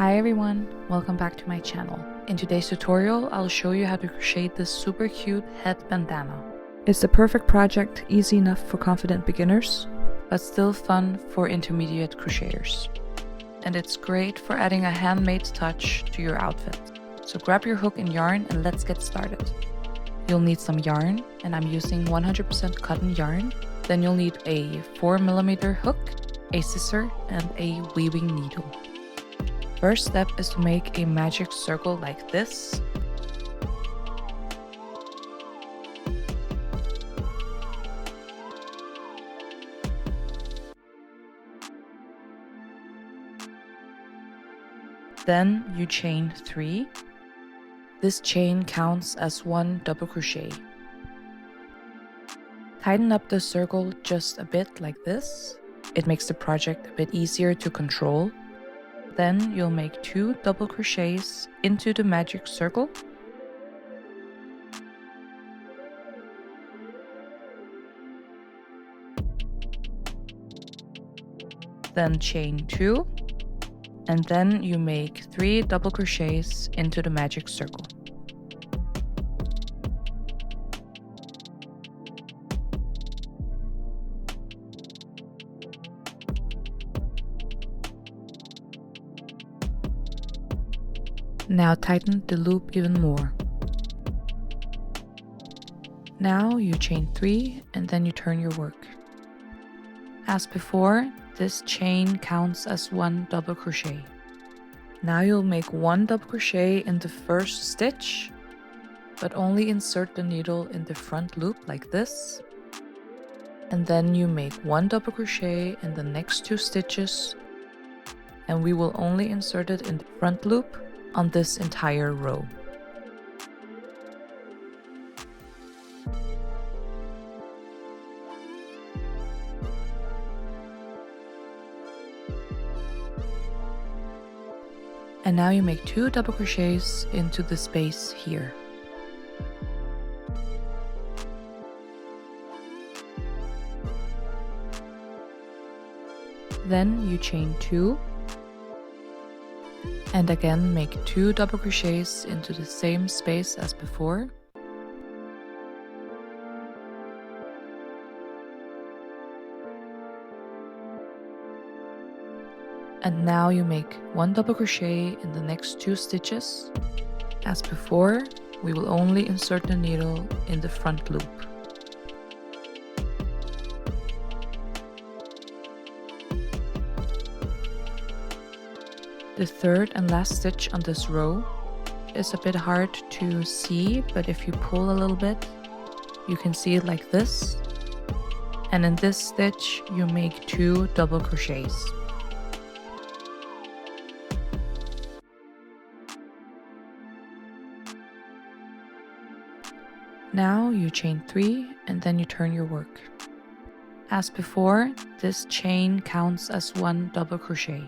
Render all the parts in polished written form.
Hi everyone, welcome back to my channel. In today's tutorial, I'll show you how to crochet this super cute head bandana. It's the perfect project, easy enough for confident beginners, but still fun for intermediate crocheters. And it's great for adding a handmade touch to your outfit. So grab your hook and yarn and let's get started. You'll need some yarn, and I'm using 100% cotton yarn. Then you'll need a 4mm hook, a scissor, and a weaving needle. First step is to make a magic circle like this. Then you chain 3. This chain counts as 1 double crochet. Tighten up the circle just a bit like this. It makes the project a bit easier to control. Then you'll make 2 double crochets into the magic circle. Then chain 2. And then you make 3 double crochets into the magic circle. Now tighten the loop even more. Now you chain 3 and then you turn your work. As before, this chain counts as 1 double crochet. Now you'll make 1 double crochet in the first stitch, but only insert the needle in the front loop like this. And then you make 1 double crochet in the next 2 stitches, and we will only insert it in the front loop on this entire row. And now you make 2 double crochets into the space here. Then you chain 2. And again make 2 double crochets into the same space as before. And now you make 1 double crochet in the next 2 stitches. As before, we will only insert the needle in the front loop. The third and last stitch on this row is a bit hard to see, but if you pull a little bit, you can see it like this. And in this stitch, you make 2 double crochets. Now you chain 3 and then you turn your work. As before, this chain counts as 1 double crochet.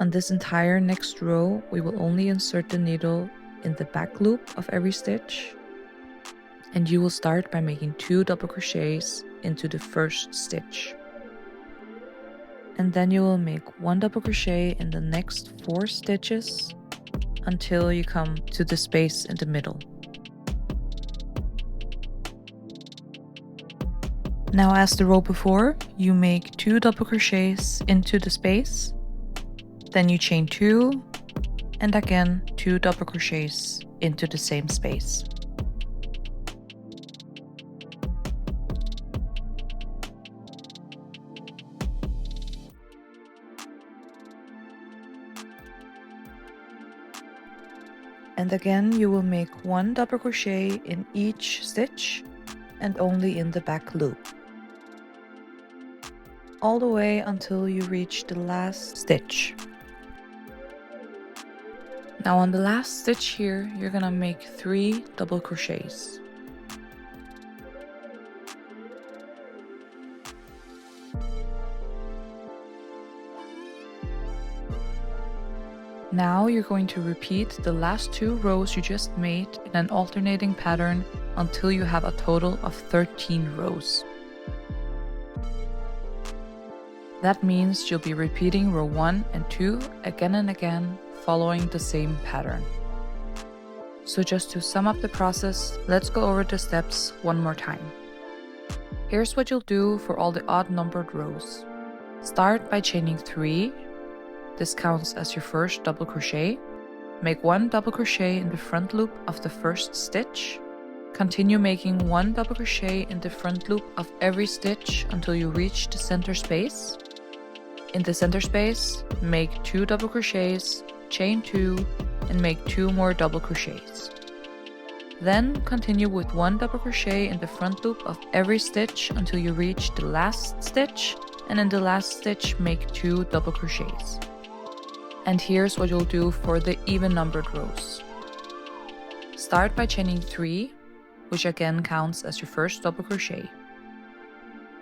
On this entire next row, we will only insert the needle in the back loop of every stitch, and you will start by making 2 double crochets into the first stitch. And then you will make 1 double crochet in the next 4 stitches until you come to the space in the middle. Now, as the row before, you make 2 double crochets into the space. Then you chain 2, and again 2 double crochets into the same space. And again you will make 1 double crochet in each stitch and only in the back loop, all the way until you reach the last stitch. Now on the last stitch here, you're gonna make 3 double crochets. Now you're going to repeat the last 2 rows you just made in an alternating pattern until you have a total of 13 rows. That means you'll be repeating row 1 and 2 again and again, following the same pattern. So just to sum up the process, let's go over the steps one more time. Here's what you'll do for all the odd numbered rows. Start by chaining 3. This counts as your first double crochet. Make 1 double crochet in the front loop of the first stitch. Continue making 1 double crochet in the front loop of every stitch until you reach the center space. In the center space, make 2 double crochets, chain 2, and make 2 more double crochets. Then continue with 1 double crochet in the front loop of every stitch until you reach the last stitch, and in the last stitch make 2 double crochets. And here's what you'll do for the even numbered rows. Start by chaining 3, which again counts as your first double crochet.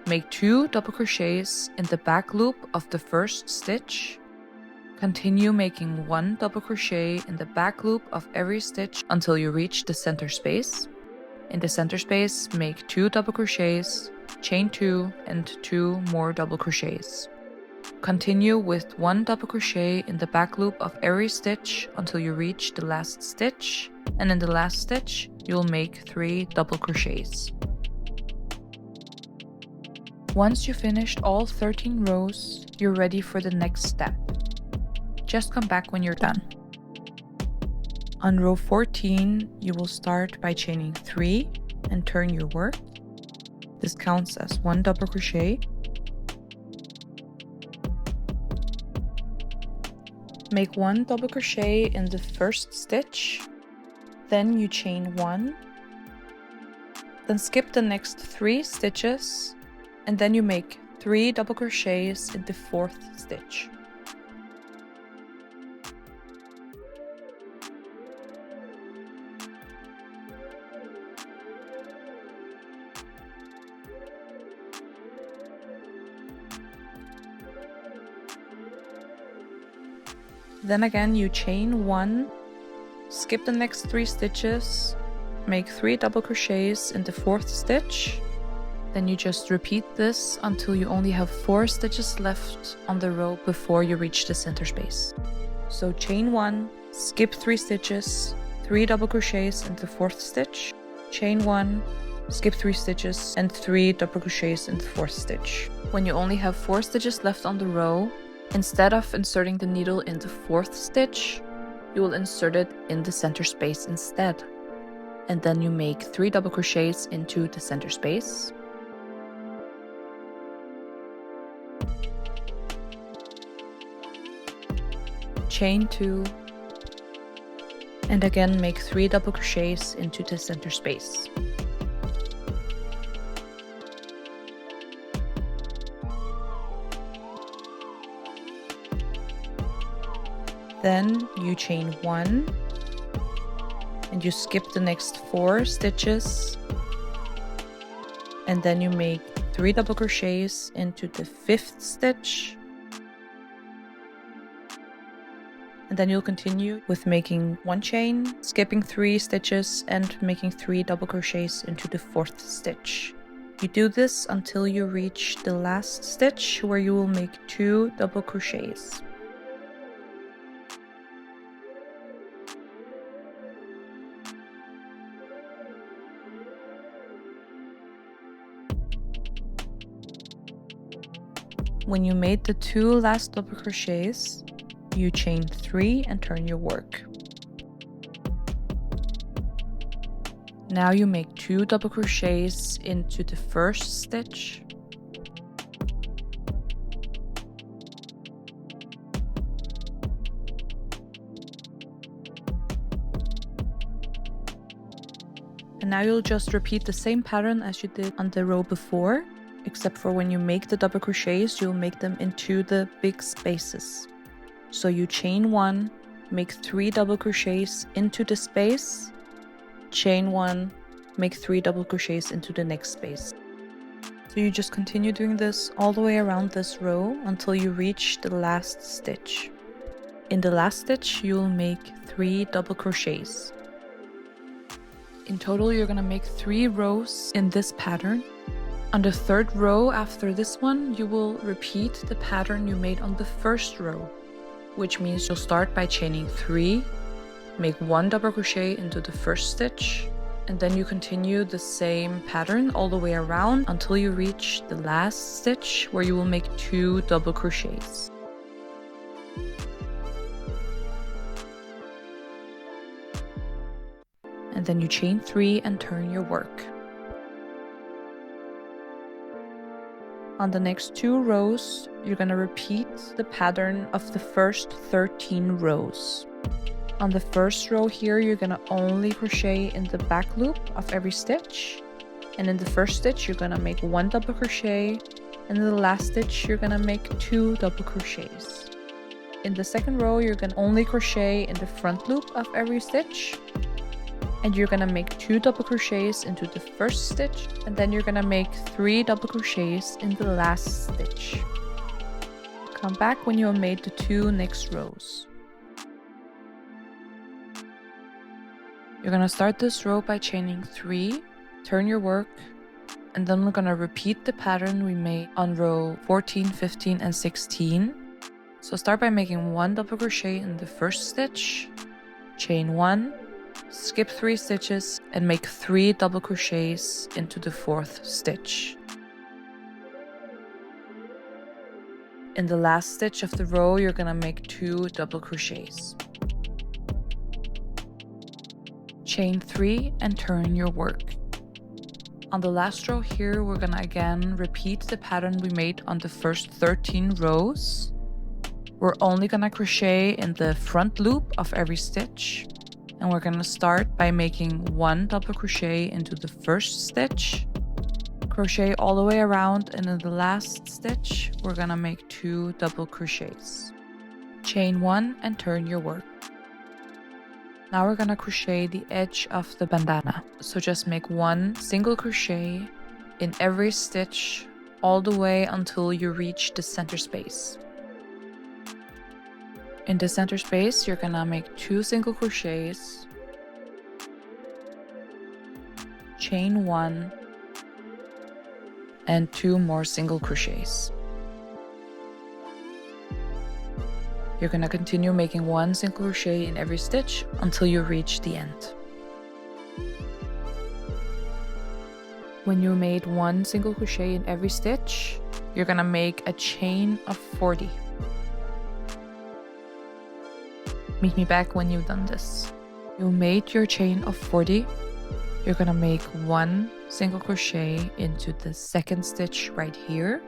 Make 2 double crochets in the back loop of the first stitch. Continue making 1 double crochet in the back loop of every stitch until you reach the center space. In the center space, make 2 double crochets, chain 2, and 2 more double crochets. Continue with 1 double crochet in the back loop of every stitch until you reach the last stitch, and in the last stitch, you'll make 3 double crochets. Once you've finished all 13 rows, you're ready for the next step. Just come back when you're done. On row 14, you will start by chaining 3 and turn your work. This counts as 1 double crochet. Make 1 double crochet in the first stitch, then you chain 1, then skip the next 3 stitches, and then you make 3 double crochets in the 4th stitch. Then again you chain 1, skip the next 3 stitches, make 3 double crochets in the 4th stitch. Then you just repeat this until you only have 4 stitches left on the row before you reach the center space. So chain 1, skip 3 stitches, 3 double crochets in the 4th stitch, chain 1, skip 3 stitches, and 3 double crochets in the 4th stitch. When you only have 4 stitches left on the row, instead of inserting the needle in the 4th stitch, you will insert it in the center space instead. And then you make 3 double crochets into the center space. Chain 2, and again make 3 double crochets into the center space. Then you chain 1 and you skip the next 4 stitches, and then you make 3 double crochets into the 5th stitch, and then you'll continue with making 1 chain, skipping 3 stitches, and making 3 double crochets into the 4th stitch. You do this until you reach the last stitch, where you will make 2 double crochets. When you made the 2 last double crochets, you chain 3 and turn your work. Now you make 2 double crochets into the 1st stitch, and now you'll just repeat the same pattern as you did on the row before, except for when you make the double crochets, you'll make them into the big spaces. So you chain 1, make 3 double crochets into the space, chain 1, make 3 double crochets into the next space. So you just continue doing this all the way around this row until you reach the last stitch. In the last stitch, you'll make 3 double crochets. In total, you're gonna make 3 rows in this pattern. On the third row after this one, you will repeat the pattern you made on the first row, which means you'll start by chaining 3, make 1 double crochet into the first stitch, and then you continue the same pattern all the way around until you reach the last stitch where you will make 2 double crochets. And then you chain 3 and turn your work. On the next 2 rows, you're going to repeat the pattern of the first 13 rows. On the first row here, you're going to only crochet in the back loop of every stitch. And in the first stitch, you're going to make 1 double crochet. And in the last stitch, you're going to make 2 double crochets. In the second row, you're going to only crochet in the front loop of every stitch. And you're gonna make 2 double crochets into the first stitch, and then you're gonna make 3 double crochets in the last stitch. Come back when you have made the 2 next rows. You're gonna start this row by chaining 3, turn your work, and then we're gonna repeat the pattern we made on row 14, 15, and 16. So start by making 1 double crochet in the first stitch, chain 1, skip 3 stitches and make 3 double crochets into the 4th stitch. In the last stitch of the row, you're gonna make 2 double crochets. Chain 3 and turn your work. On the last row here, we're gonna again repeat the pattern we made on the first 13 rows. We're only gonna crochet in the front loop of every stitch. And we're going to start by making 1 double crochet into the first stitch, crochet all the way around, and in the last stitch we're going to make 2 double crochets. Chain 1 and turn your work. Now we're going to crochet the edge of the bandana. So just make 1 single crochet in every stitch all the way until you reach the center space. In the center space, you're gonna make 2 single crochets, chain 1, and 2 more single crochets. You're gonna continue making 1 single crochet in every stitch until you reach the end. When you made 1 single crochet in every stitch, you're gonna make a chain of 40. Meet me back when you've done this. You made your chain of 40. You're gonna make 1 single crochet into the second stitch right here.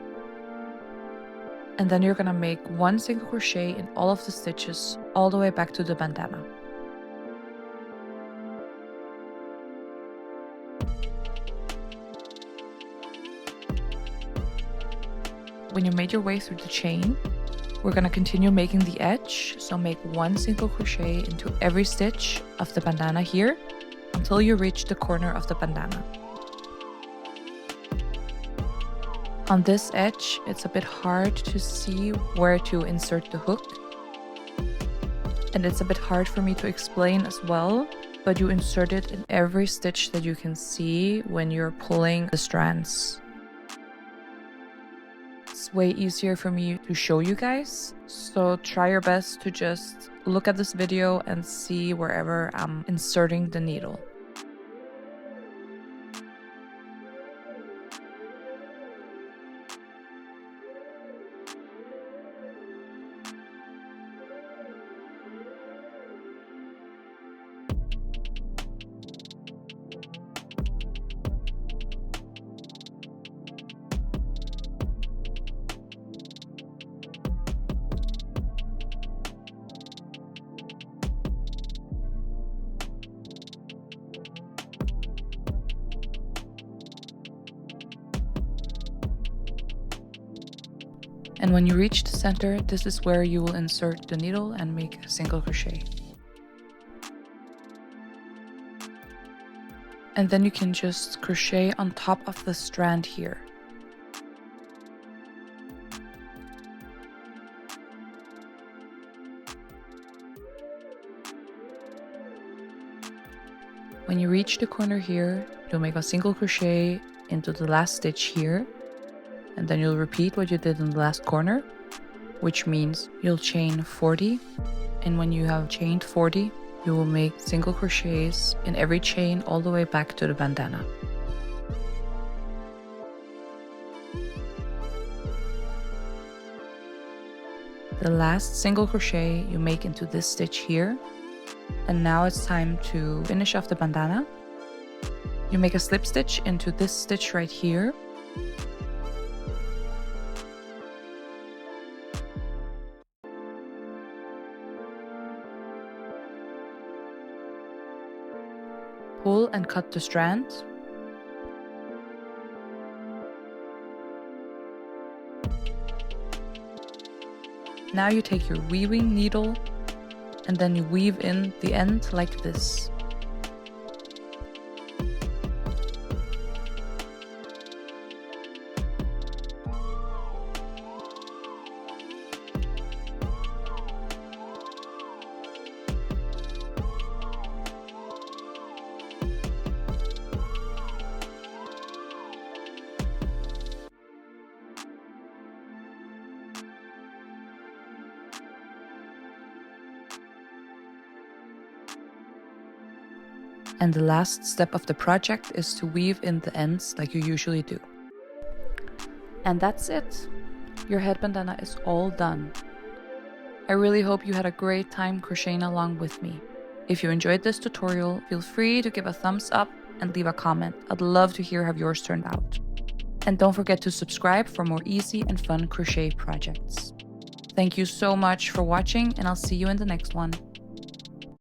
And then you're gonna make 1 single crochet in all of the stitches all the way back to the bandana. When you made your way through the chain, we're going to continue making the edge, so make 1 single crochet into every stitch of the bandana here until you reach the corner of the bandana. On this edge, it's a bit hard to see where to insert the hook, and it's a bit hard for me to explain as well, but you insert it in every stitch that you can see when you're pulling the strands. It's way easier for me to show you guys, so try your best to just look at this video and see wherever I'm inserting the needle. And when you reach the center, this is where you will insert the needle and make a single crochet. And then you can just crochet on top of the strand here. When you reach the corner here, you'll make a single crochet into the last stitch here, and then you'll repeat what you did in the last corner, which means you'll chain 40, and when you have chained 40, you will make single crochets in every chain all the way back to the bandana. The last single crochet you make into this stitch here, and now it's time to finish off the bandana. You make a slip stitch into this stitch right here, pull and cut the strand. Now you take your weaving needle and then you weave in the end like this. And the last step of the project is to weave in the ends like you usually do. And that's it. Your head bandana is all done. I really hope you had a great time crocheting along with me. If you enjoyed this tutorial, feel free to give a thumbs up and leave a comment. I'd love to hear how yours turned out. And don't forget to subscribe for more easy and fun crochet projects. Thank you so much for watching, and I'll see you in the next one.